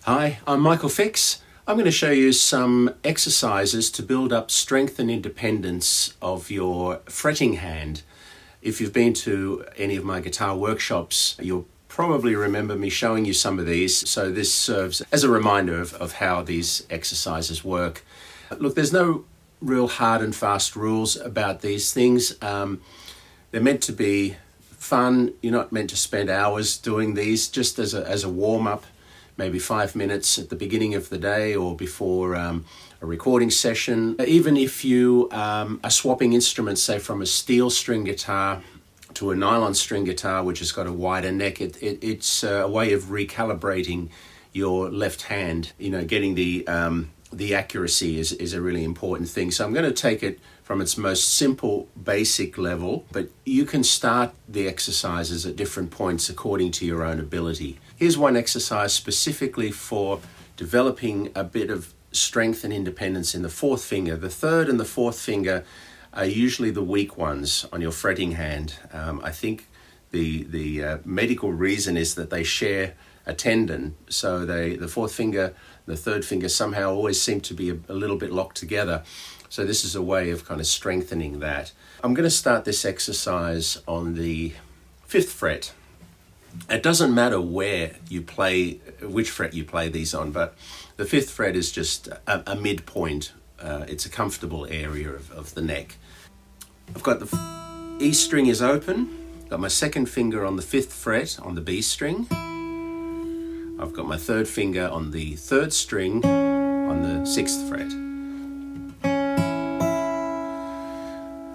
Hi, I'm Michael Fix. I'm going to show you some exercises to build up strength and independence of your fretting hand. If you've been to any of my guitar workshops, you'll probably remember me showing you some of these, so this serves as a reminder of how these exercises work. Look, there's no real hard and fast rules about these things. They're meant to be fun. You're not meant to spend hours doing these, just as a warm-up. Maybe 5 minutes at the beginning of the day or before a recording session. Even if you are swapping instruments, say from a steel string guitar to a nylon string guitar, which has got a wider neck, it's a way of recalibrating your left hand. You know, getting the accuracy is a really important thing. So I'm going to take it from its most simple, basic level, but you can start the exercises at different points according to your own ability. Here's one exercise specifically for developing a bit of strength and independence in the fourth finger. The third and the fourth finger are usually the weak ones on your fretting hand. I think the medical reason is that they share a tendon, so the fourth finger, the third finger somehow always seem to be a little bit locked together. So this is a way of kind of strengthening that. I'm going to start this exercise on the 5th fret. It doesn't matter where you play, which fret you play these on, but the 5th fret is just a midpoint. It's a comfortable area of the neck. I've got the E string is open. Got my second finger on the 5th fret on the B string. I've got my third finger on the 3rd string on the 6th fret.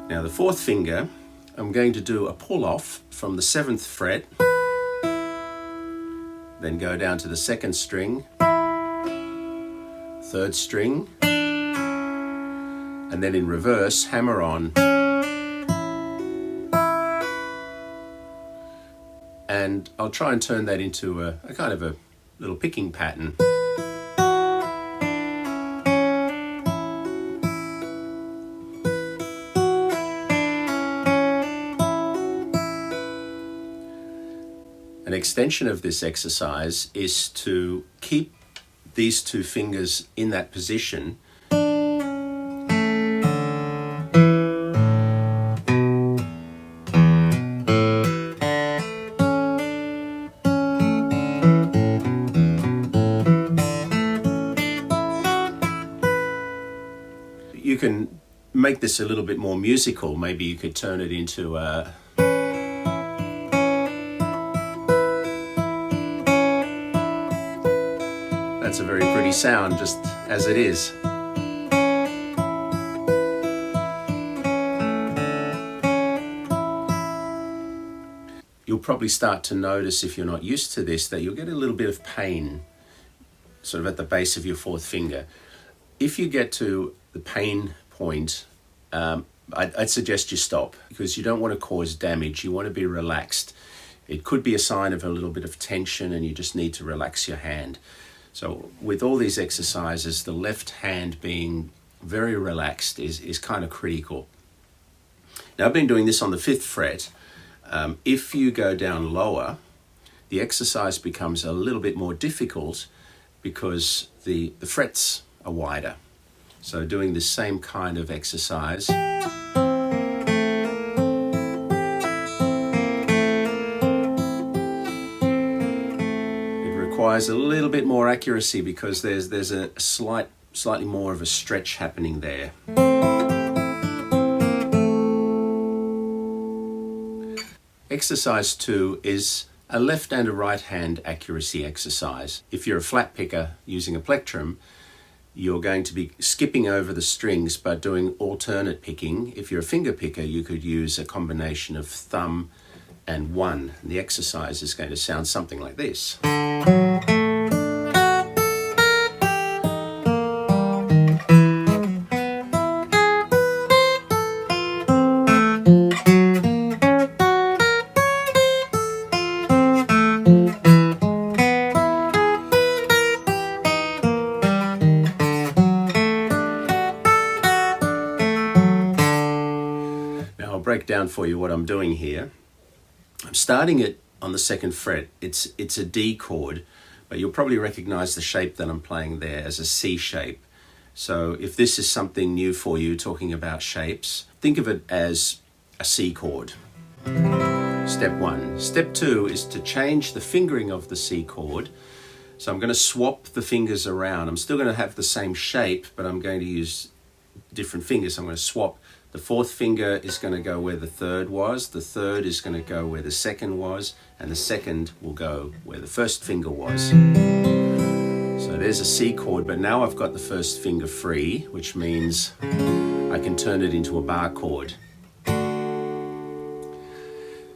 Now the 4th finger, I'm going to do a pull off from the 7th fret, then go down to the 2nd string, 3rd string, and then in reverse, hammer on. And I'll try and turn that into a kind of a little picking pattern. An extension of this exercise is to keep these two fingers in that position. You can make this a little bit more musical. Maybe you could turn it into a That's a very pretty sound, just as it is. You'll probably start to notice, if you're not used to this, that you'll get a little bit of pain sort of at the base of your 4th finger. If you get to the pain point, I'd suggest you stop, because you don't want to cause damage. You want to be relaxed. It could be a sign of a little bit of tension and you just need to relax your hand. So with all these exercises, the left hand being very relaxed is kind of critical. Now I've been doing this on the 5th fret. If you go down lower, the exercise becomes a little bit more difficult because the frets are wider. So doing the same kind of exercise, requires a little bit more accuracy because there's a slightly more of a stretch happening there. Exercise 2 is a left and a right hand accuracy exercise. If you're a flat picker using a plectrum, you're going to be skipping over the strings but doing alternate picking. If you're a finger picker, you could use a combination of thumb and 1. The exercise is going to sound something like this. Now I'll break down for you what I'm doing here. I'm starting it on the 2nd fret. It's a D chord, but you'll probably recognize the shape that I'm playing there as a C shape. So if this is something new for you, talking about shapes, think of it as a C chord. Step one. Step two is to change the fingering of the C chord. So I'm going to swap the fingers around. I'm still going to have the same shape, but I'm going to use different fingers. I'm going to swap. The fourth finger is going to go where the third was. The third is going to go where the second was. And the second will go where the first finger was. So there's a C chord, but now I've got the first finger free, which means I can turn it into a bar chord.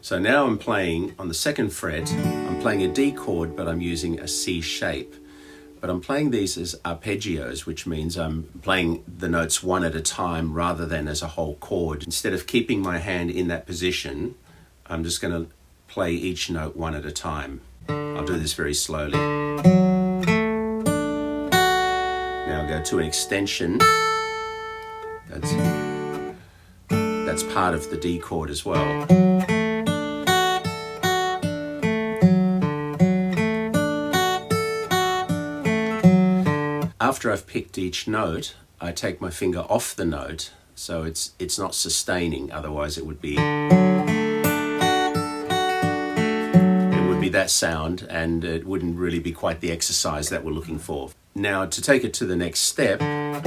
So now I'm playing on the second fret, I'm playing a D chord, but I'm using a C shape. But I'm playing these as arpeggios, which means I'm playing the notes one at a time rather than as a whole chord. Instead of keeping my hand in that position, I'm just going to play each note one at a time. I'll do this very slowly. Now I'll go to an extension. That's part of the D chord as well. After I've picked each note, I take my finger off the note, so it's not sustaining, otherwise it would be that sound, and it wouldn't really be quite the exercise that we're looking for. Now, to take it to the next step, when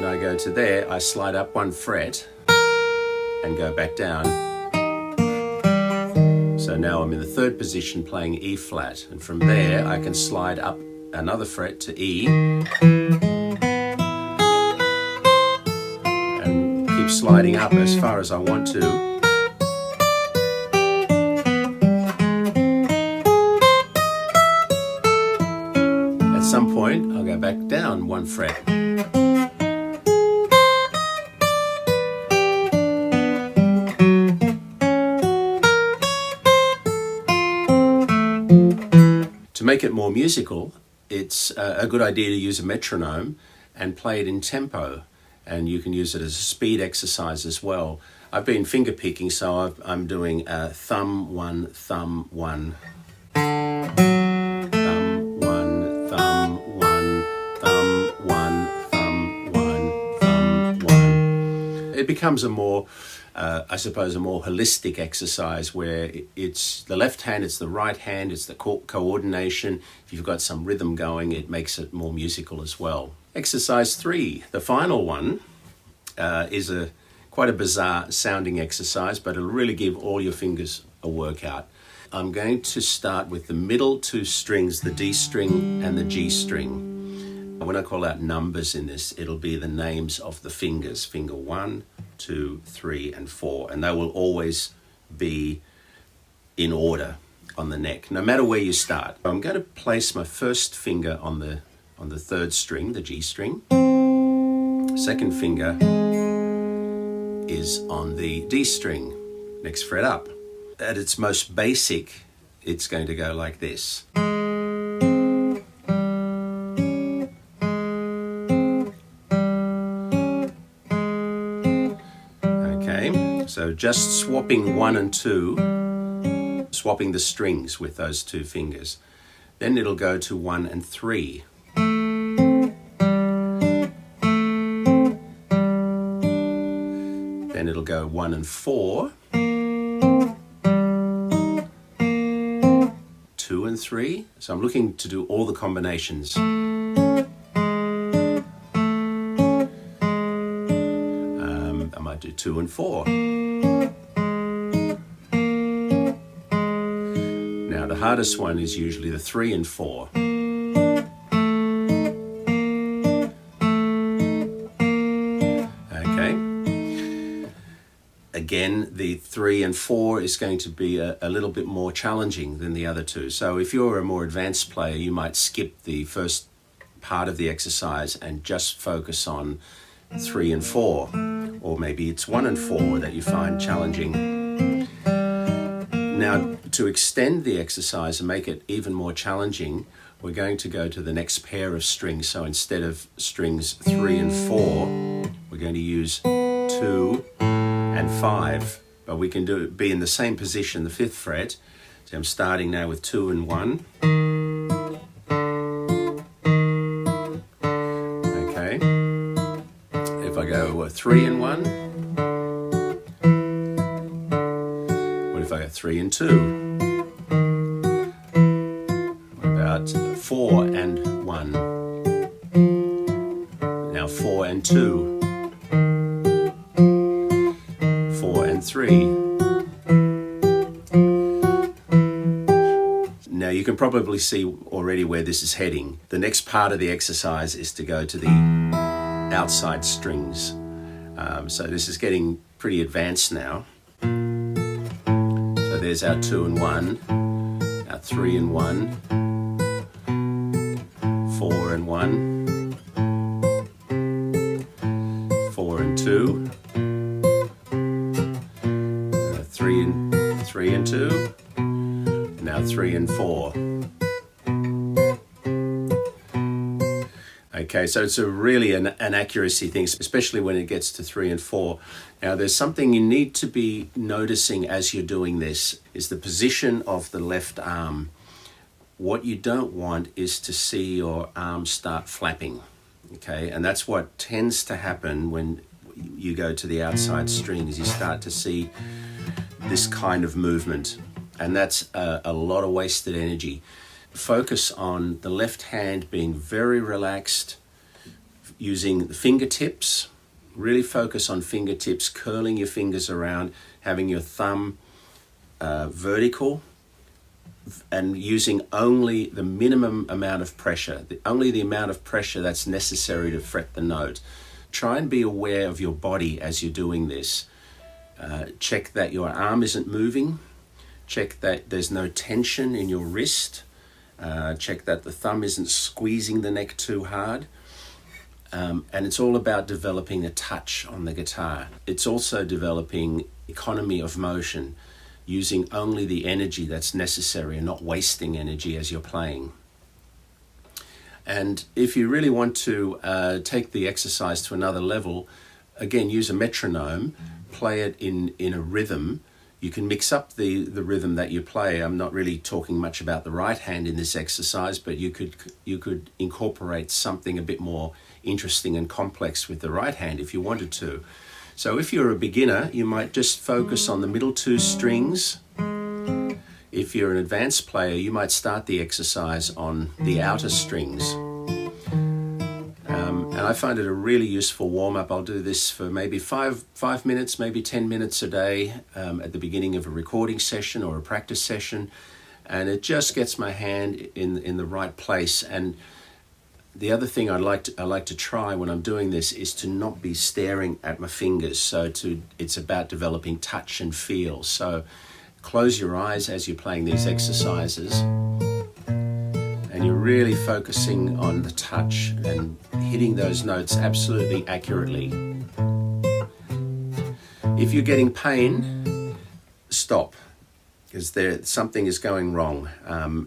I go to there, I slide up one fret and go back down. So now I'm in the third position playing E flat, and from there I can slide up another fret to E and keep sliding up as far as I want to. At some point I'll go back down one fret. To make it more musical, it's a good idea to use a metronome and play it in tempo, and you can use it as a speed exercise as well. I've been finger picking, so I'm doing thumb one, thumb one, thumb one, thumb one, thumb one, thumb one, thumb one. It becomes a more I suppose a more holistic exercise where it's the left hand, it's the right hand, it's the coordination. If you've got some rhythm going, it makes it more musical as well. Exercise 3, the final one, is quite a bizarre sounding exercise, but it'll really give all your fingers a workout. I'm going to start with the middle two strings, the D string and the G string. When I call out numbers in this, it'll be the names of the fingers, finger 1, 2, 3, and 4, and they will always be in order on the neck, no matter where you start. I'm going to place my first finger on the third string, the G string. Second finger is on the D string, next fret up. At its most basic, it's going to go like this. So just swapping 1 and 2, swapping the strings with those two fingers. Then it'll go to 1 and 3. Then it'll go 1 and 4. 2 and 3. So I'm looking to do all the combinations. I might do 2 and 4. Now the hardest one is usually the 3 and 4. Okay. Again, the 3 and 4 is going to be a little bit more challenging than the other two. So if you're a more advanced player, you might skip the first part of the exercise and just focus on 3 and 4. Or maybe it's 1 and 4 that you find challenging. Now, to extend the exercise and make it even more challenging, we're going to go to the next pair of strings. So instead of strings 3 and 4, we're going to use 2 and 5. But we can be in the same position, the 5th fret. So I'm starting now with 2 and 1. Okay. If I go 3 and 1. What if I go 3 and 2? What about 4 and 1? Now 4 and 2. 4 and 3. Now you can probably see already where this is heading. The next part of the exercise is to go to the outside strings. So this is getting pretty advanced now. So there's our 2 and 1, our 3 and 1, 4 and 1, 4 and 2, 3 and 2, now 3 and 4. Okay, so it's really an accuracy thing, especially when it gets to 3 and 4. Now there's something you need to be noticing as you're doing this, is the position of the left arm. What you don't want is to see your arm start flapping, okay? And that's what tends to happen when you go to the outside string, is you start to see this kind of movement. And that's a lot of wasted energy. Focus on the left hand being very relaxed, using the fingertips. Really focus on fingertips, curling your fingers around, having your thumb vertical, and using only the minimum amount of pressure, only the amount of pressure that's necessary to fret the note. Try and be aware of your body as you're doing this. Check that your arm isn't moving. Check that there's no tension in your wrist. Check that the thumb isn't squeezing the neck too hard. And it's all about developing a touch on the guitar. It's also developing economy of motion, using only the energy that's necessary and not wasting energy as you're playing. And if you really want to take the exercise to another level, again, use a metronome, play it in a rhythm. You can mix up the rhythm that you play. I'm not really talking much about the right hand in this exercise, but you could incorporate something a bit more interesting and complex with the right hand if you wanted to. So if you're a beginner, you might just focus on the middle 2 strings. If you're an advanced player, you might start the exercise on the outer strings. And I find it a really useful warm-up. I'll do this for maybe 5 minutes, maybe 10 minutes a day at the beginning of a recording session or a practice session. And it just gets my hand in the right place. And the other thing I like to try when I'm doing this is to not be staring at my fingers. So it's about developing touch and feel. So close your eyes as you're playing these exercises. And you're really focusing on the touch and hitting those notes absolutely accurately. If you're getting pain, stop, because something is going wrong.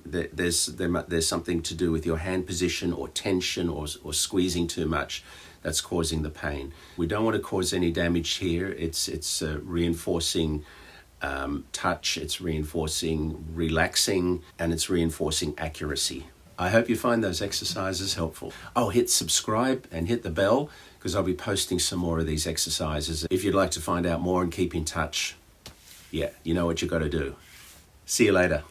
There's something to do with your hand position or tension or squeezing too much that's causing the pain. We don't want to cause any damage here. It's reinforcing touch, it's reinforcing relaxing, and it's reinforcing accuracy. I hope you find those exercises helpful. Oh, hit subscribe and hit the bell, because I'll be posting some more of these exercises. If you'd like to find out more and keep in touch, yeah, you know what you've got to do. See you later.